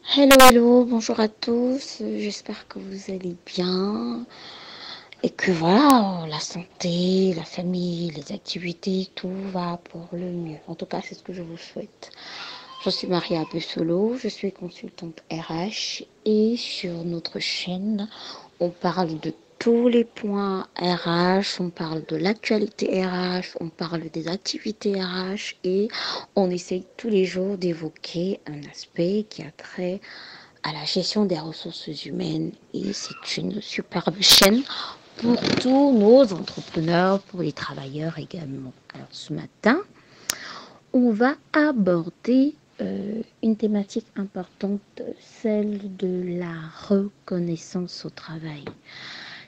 Hello, hello, bonjour à tous. J'espère que vous allez bien et que voilà, la santé, la famille, les activités, tout va pour le mieux. En tout cas, c'est ce que je vous souhaite. Je suis Maria Bussolo, je suis consultante RH et sur notre chaîne, on parle de tous les points RH, on parle de l'actualité RH, on parle des activités RH et on essaye tous les jours d'évoquer un aspect qui a trait à la gestion des ressources humaines et c'est une superbe chaîne pour tous nos entrepreneurs, pour les travailleurs également. Alors ce matin, on va aborder une thématique importante, celle de la reconnaissance au travail.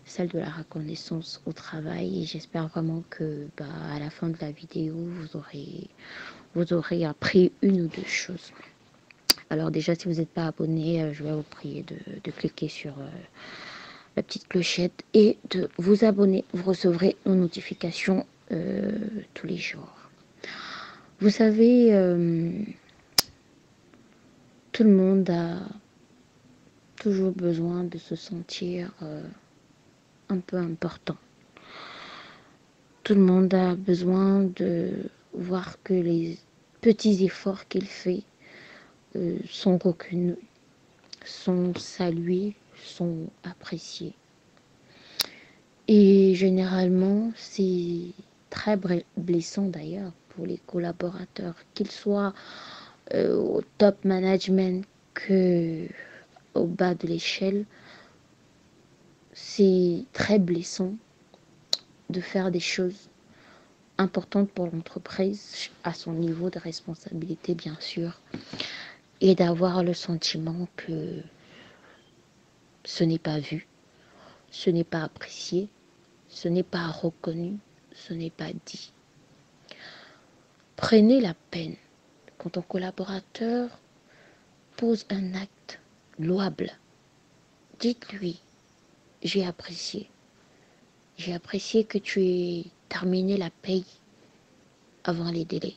Celle de la reconnaissance au travail. Et j'espère vraiment que à la fin de la vidéo, vous aurez appris une ou deux choses. Alors déjà, si vous n'êtes pas abonné, je vais vous prier de cliquer sur la petite clochette et de vous abonner. Vous recevrez nos notifications tous les jours. Vous savez, tout le monde a toujours besoin de se sentir un peu important. Tout le monde a besoin de voir que les petits efforts qu'il fait sont reconnus, sont salués, sont appréciés. Et généralement, c'est très blessant d'ailleurs pour les collaborateurs, qu'ils soient au top management que au bas de l'échelle. C'est très blessant de faire des choses importantes pour l'entreprise à son niveau de responsabilité, bien sûr, et d'avoir le sentiment que ce n'est pas vu, ce n'est pas apprécié, ce n'est pas reconnu, ce n'est pas dit. Prenez la peine, quand ton collaborateur pose un acte louable, dites-lui, j'ai apprécié. J'ai apprécié que tu aies terminé la paye avant les délais.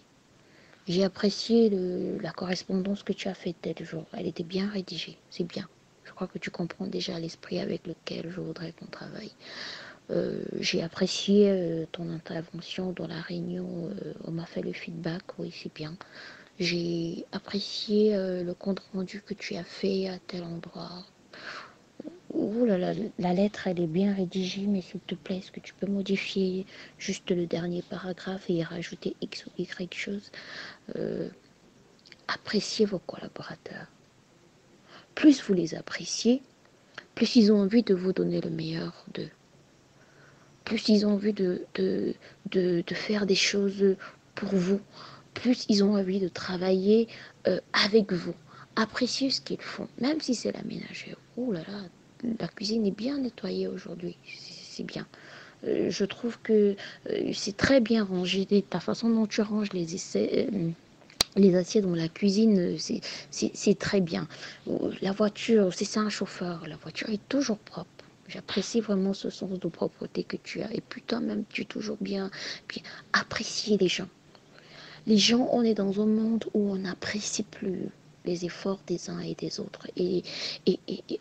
J'ai apprécié la correspondance que tu as faite tel jour. Elle était bien rédigée, c'est bien. Je crois que tu comprends déjà l'esprit avec lequel je voudrais qu'on travaille. J'ai apprécié ton intervention dans la réunion. On m'a fait le feedback, oui, c'est bien. J'ai apprécié le compte rendu que tu as fait à tel endroit. Ouh là là, la lettre, elle est bien rédigée, mais s'il te plaît, est-ce que tu peux modifier juste le dernier paragraphe et y rajouter X ou Y chose. Appréciez vos collaborateurs. Plus vous les appréciez, plus ils ont envie de vous donner le meilleur d'eux. Plus ils ont envie de faire des choses pour vous. Plus ils ont envie de travailler avec vous. Appréciez ce qu'ils font, même si c'est la ménagère. Oh là là, la cuisine est bien nettoyée aujourd'hui. C'est bien. Je trouve que c'est très bien rangé. Ta façon dont tu ranges les essais. Les assiettes dans la cuisine, c'est très bien. La voiture, c'est ça un chauffeur. La voiture est toujours propre. J'apprécie vraiment ce sens de propreté que tu as. Et puis toi-même, tu es toujours bien, bien apprécier les gens. Les gens, on est dans un monde où on n'apprécie plus les efforts des uns et des autres. Et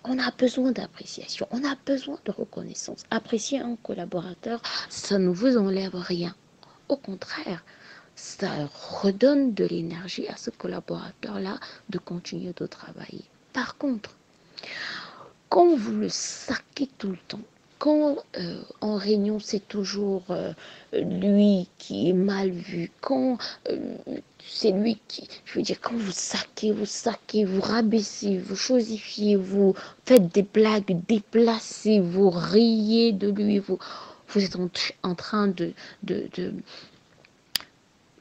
on a besoin d'appréciation. On a besoin de reconnaissance. Apprécier un collaborateur, ça ne vous enlève rien. Au contraire, ça redonne de l'énergie à ce collaborateur-là de continuer de travailler. Par contre, quand vous le saquez tout le temps, quand en réunion c'est toujours lui qui est mal vu, quand c'est lui qui, je veux dire, quand vous rabaissez, vous chosifiez, vous faites des blagues déplacées, vous riez de lui, vous êtes en train de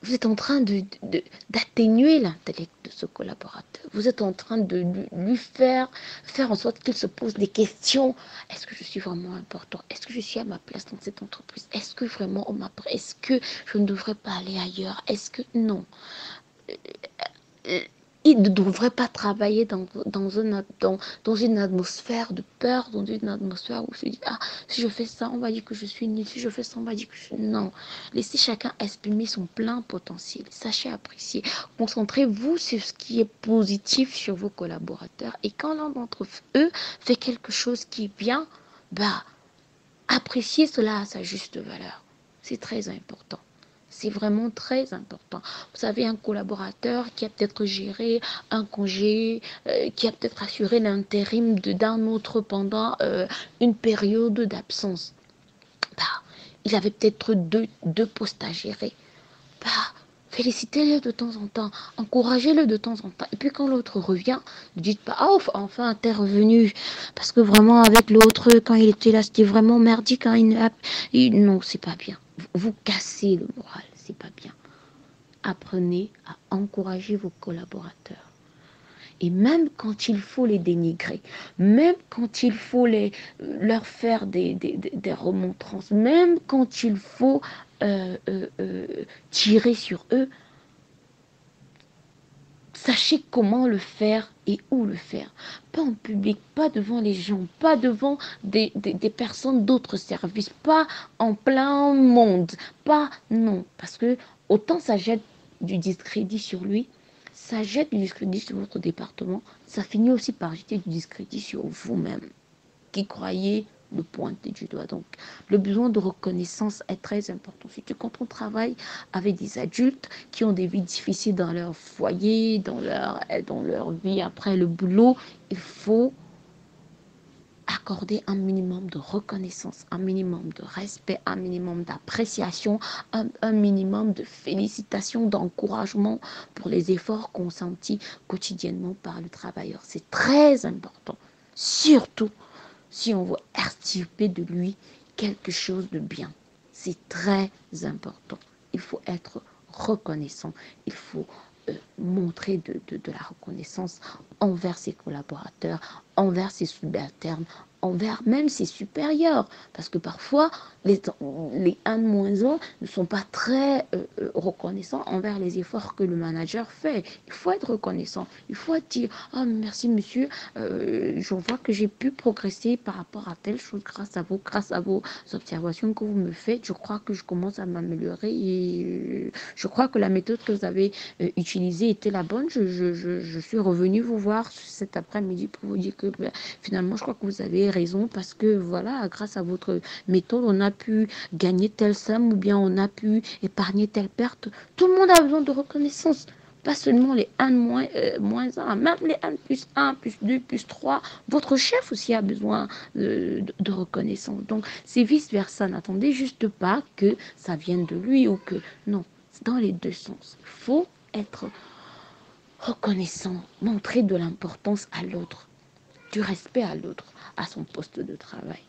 vous êtes en train d'atténuer l'intellect de ce collaborateur. Vous êtes en train de lui faire en sorte qu'il se pose des questions. Est-ce que je suis vraiment important? Est-ce que je suis à ma place dans cette entreprise? Est-ce que vraiment on m'apprend? Est-ce que je ne devrais pas aller ailleurs? Est-ce que non? il ne devrait pas travailler dans une atmosphère de peur, dans une atmosphère où on se dit, ah, si je fais ça, on va dire que je suis nul, si je fais ça, on va dire que je suis... Non, laissez chacun exprimer son plein potentiel, sachez apprécier, concentrez-vous sur ce qui est positif sur vos collaborateurs, et quand l'un d'entre eux fait quelque chose qui est bien, bah, appréciez cela à sa juste valeur. C'est très important. C'est vraiment très important. Vous savez, un collaborateur qui a peut-être géré un congé, qui a peut-être assuré l'intérim d'un autre pendant une période d'absence. Bah, il avait peut-être deux postes à gérer. Bah, félicitez-le de temps en temps, encouragez-le de temps en temps. Et puis quand l'autre revient, ne dites pas, ah, enfin, t'es revenu. Parce que vraiment, avec l'autre, quand il était là, c'était vraiment merdique. Hein, non, c'est pas bien. Vous cassez le moral, c'est pas bien. Apprenez à encourager vos collaborateurs. Et même quand il faut les dénigrer, même quand il faut leur faire des remontrances, même quand il faut tirer sur eux, sachez comment le faire et où le faire. Pas en public, pas devant les gens, pas devant des personnes d'autres services, pas en plein monde, pas non. Parce que autant ça jette du discrédit sur lui, ça jette du discrédit sur votre département, ça finit aussi par jeter du discrédit sur vous-même qui croyez le pointer du doigt. Donc, le besoin de reconnaissance est très important. Surtout quand on travaille avec des adultes qui ont des vies difficiles dans leur foyer, dans leur vie après le boulot, il faut accorder un minimum de reconnaissance, un minimum de respect, un minimum d'appréciation, un minimum de félicitations, d'encouragement pour les efforts consentis quotidiennement par le travailleur. C'est très important. Surtout si on veut extirper de lui quelque chose de bien. C'est très important. Il faut être reconnaissant. Il faut montrer de la reconnaissance envers ses collaborateurs, envers ses subalternes, envers même ses supérieurs. Parce que parfois, les 1-1 ne sont pas très reconnaissants envers les efforts que le manager fait. Il faut être reconnaissant. Il faut dire, ah, merci monsieur, je vois que j'ai pu progresser par rapport à telle chose grâce à vos observations que vous me faites. Je crois que je commence à m'améliorer et je crois que la méthode que vous avez utilisée était la bonne. Je suis revenue vous voir cet après-midi pour vous dire que finalement, je crois que vous avez raison parce que voilà, grâce à votre méthode, on a pu gagner telle somme ou bien on a pu épargner telle perte. Tout le monde a besoin de reconnaissance. Pas seulement les 1 moins 1, même les 1 plus 1, plus 2, plus 3. Votre chef aussi a besoin de reconnaissance. Donc, c'est vice-versa. N'attendez juste pas que ça vienne de lui ou que... Non, c'est dans les deux sens. Il faut être reconnaissant, montrer de l'importance à l'autre, du respect à l'autre, à son poste de travail.